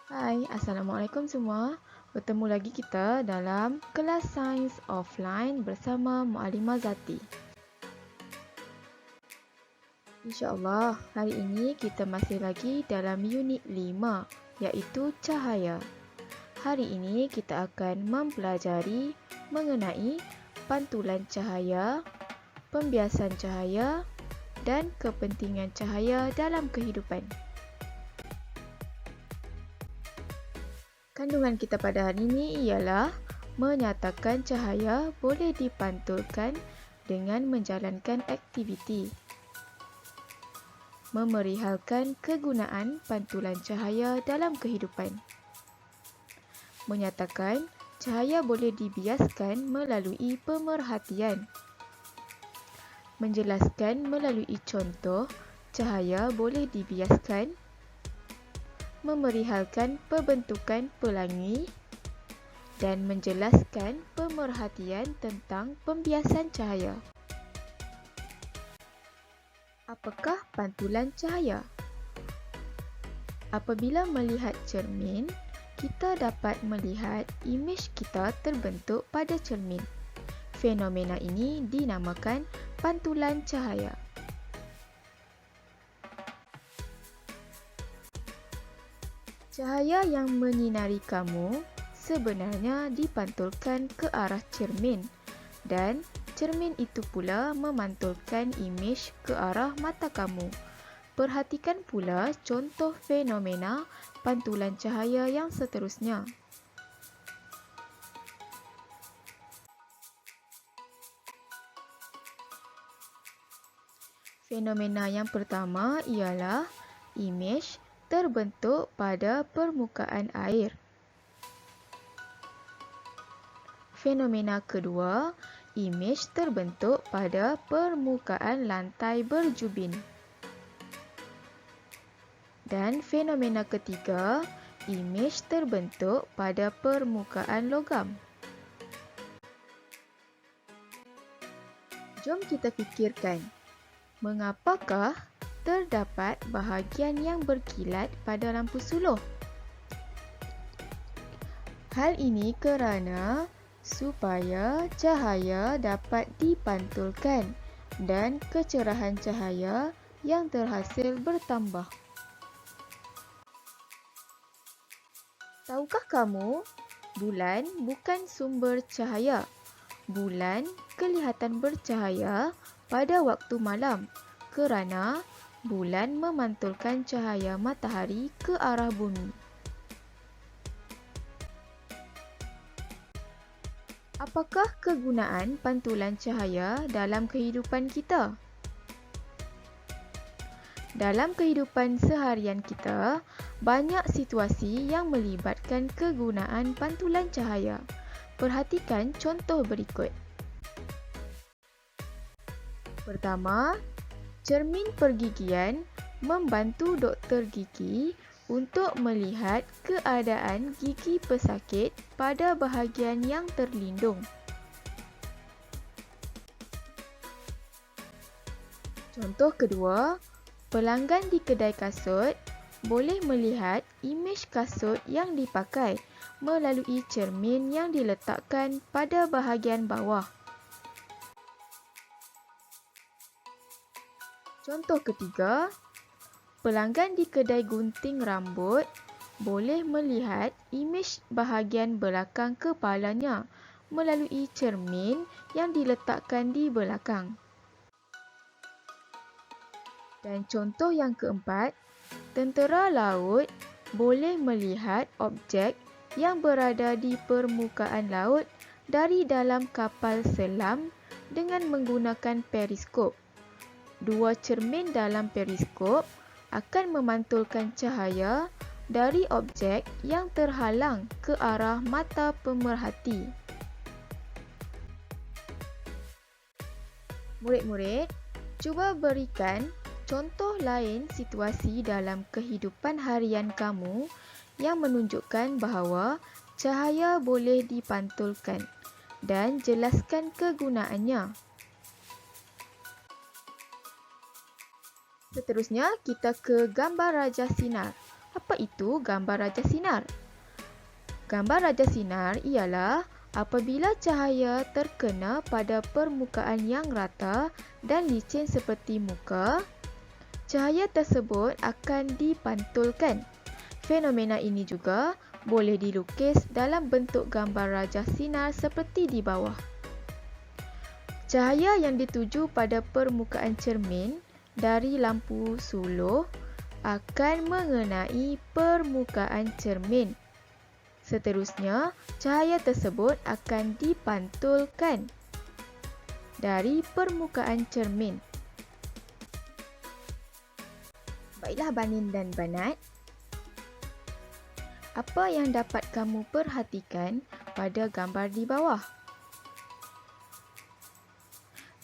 Hai, Assalamualaikum semua. Bertemu lagi kita dalam kelas sains offline bersama Muallimah Zati. InsyaAllah, hari ini kita masih lagi dalam unit 5, iaitu cahaya. Hari ini kita akan mempelajari mengenai pantulan cahaya, pembiasan cahaya dan kepentingan cahaya dalam kehidupan. Kandungan kita pada hari ini ialah menyatakan cahaya boleh dipantulkan dengan menjalankan aktiviti. Memerihalkan kegunaan pantulan cahaya dalam kehidupan. Menyatakan cahaya boleh dibiaskan melalui pemerhatian. Menjelaskan melalui contoh cahaya boleh dibiaskan. Memerihalkan pembentukan pelangi dan menjelaskan pemerhatian tentang pembiasan cahaya. Apakah pantulan cahaya? Apabila melihat cermin, kita dapat melihat imej kita terbentuk pada cermin. Fenomena ini dinamakan pantulan cahaya. Cahaya yang menyinari kamu sebenarnya dipantulkan ke arah cermin dan cermin itu pula memantulkan imej ke arah mata kamu. Perhatikan pula contoh fenomena pantulan cahaya yang seterusnya. Fenomena yang pertama ialah imej terbentuk pada permukaan air. Fenomena kedua, imej terbentuk pada permukaan lantai berjubin. Dan fenomena ketiga, imej terbentuk pada permukaan logam. Jom kita fikirkan, mengapakah terdapat bahagian yang berkilat pada lampu suluh? Hal ini kerana supaya cahaya dapat dipantulkan dan kecerahan cahaya yang terhasil bertambah. Tahukah kamu, bulan bukan sumber cahaya. Bulan kelihatan bercahaya pada waktu malam kerana bulan memantulkan cahaya matahari ke arah bumi. Apakah kegunaan pantulan cahaya dalam kehidupan kita? Dalam kehidupan seharian kita, banyak situasi yang melibatkan kegunaan pantulan cahaya. Perhatikan contoh berikut. Pertama, cermin pergigian membantu doktor gigi untuk melihat keadaan gigi pesakit pada bahagian yang terlindung. Contoh kedua, pelanggan di kedai kasut boleh melihat imej kasut yang dipakai melalui cermin yang diletakkan pada bahagian bawah. Contoh ketiga, pelanggan di kedai gunting rambut boleh melihat imej bahagian belakang kepalanya melalui cermin yang diletakkan di belakang. Dan contoh yang keempat, tentera laut boleh melihat objek yang berada di permukaan laut dari dalam kapal selam dengan menggunakan periskop. Dua cermin dalam periskop akan memantulkan cahaya dari objek yang terhalang ke arah mata pemerhati. Murid-murid, cuba berikan contoh lain situasi dalam kehidupan harian kamu yang menunjukkan bahawa cahaya boleh dipantulkan dan jelaskan kegunaannya. Seterusnya, kita ke gambar Raja Sinar. Apa itu gambar raja sinar? Gambar raja sinar ialah apabila cahaya terkena pada permukaan yang rata dan licin seperti muka, cahaya tersebut akan dipantulkan. Fenomena ini juga boleh dilukis dalam bentuk gambar raja sinar seperti di bawah. Cahaya yang dituju pada permukaan cermin dari lampu suluh akan mengenai permukaan cermin. Seterusnya, cahaya tersebut akan dipantulkan dari permukaan cermin. Baiklah Banin dan Banat, apa yang dapat kamu perhatikan pada gambar di bawah?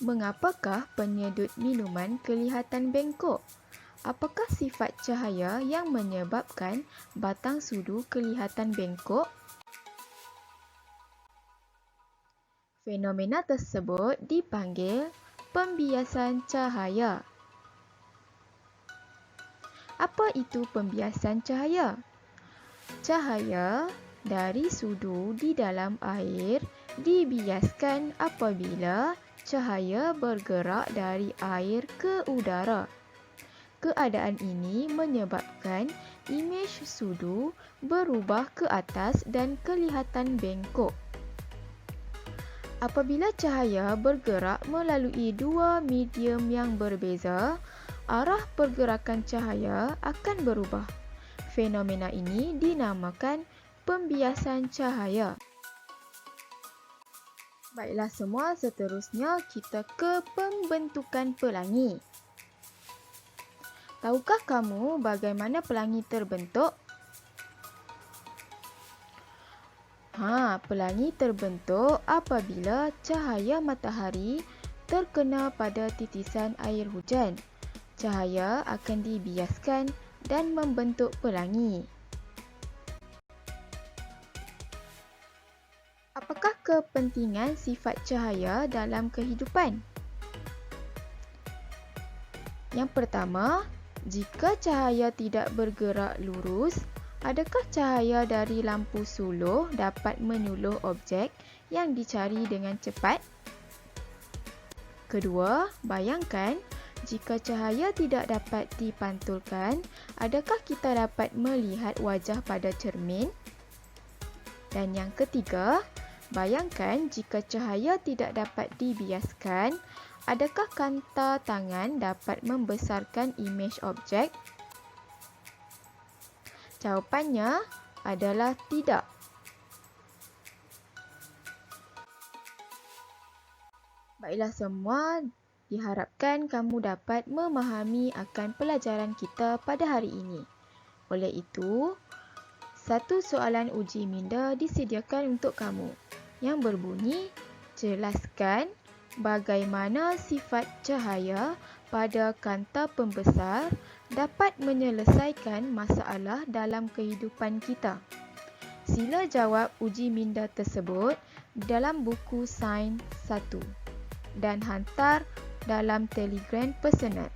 Mengapakah penyedut minuman kelihatan bengkok? Apakah sifat cahaya yang menyebabkan batang sudu kelihatan bengkok? Fenomena tersebut dipanggil pembiasan cahaya. Apa itu pembiasan cahaya? Cahaya dari sudu di dalam air dibiaskan apabila cahaya bergerak dari air ke udara. Keadaan ini menyebabkan imej sudu berubah ke atas dan kelihatan bengkok. Apabila cahaya bergerak melalui dua medium yang berbeza, arah pergerakan cahaya akan berubah. Fenomena ini dinamakan pembiasan cahaya. Baiklah semua, seterusnya kita ke pembentukan pelangi. Tahukah kamu bagaimana pelangi terbentuk? Pelangi terbentuk apabila cahaya matahari terkena pada titisan air hujan. Cahaya akan dibiaskan dan membentuk pelangi. Apakah kepentingan sifat cahaya dalam kehidupan? Yang pertama, jika cahaya tidak bergerak lurus, adakah cahaya dari lampu suluh dapat menyuluh objek yang dicari dengan cepat? Kedua, bayangkan jika cahaya tidak dapat dipantulkan, adakah kita dapat melihat wajah pada cermin? Dan yang ketiga, bayangkan jika cahaya tidak dapat dibiaskan, adakah kanta tangan dapat membesarkan imej objek? Jawapannya adalah tidak. Baiklah semua, diharapkan kamu dapat memahami akan pelajaran kita pada hari ini. Oleh itu, satu soalan uji minda disediakan untuk kamu yang berbunyi, jelaskan bagaimana sifat cahaya pada kanta pembesar dapat menyelesaikan masalah dalam kehidupan kita. Sila jawab uji minda tersebut dalam buku Sains 1 dan hantar dalam Telegram personal.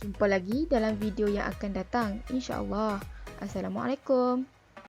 Jumpa lagi dalam video yang akan datang, insya-Allah. Assalamualaikum.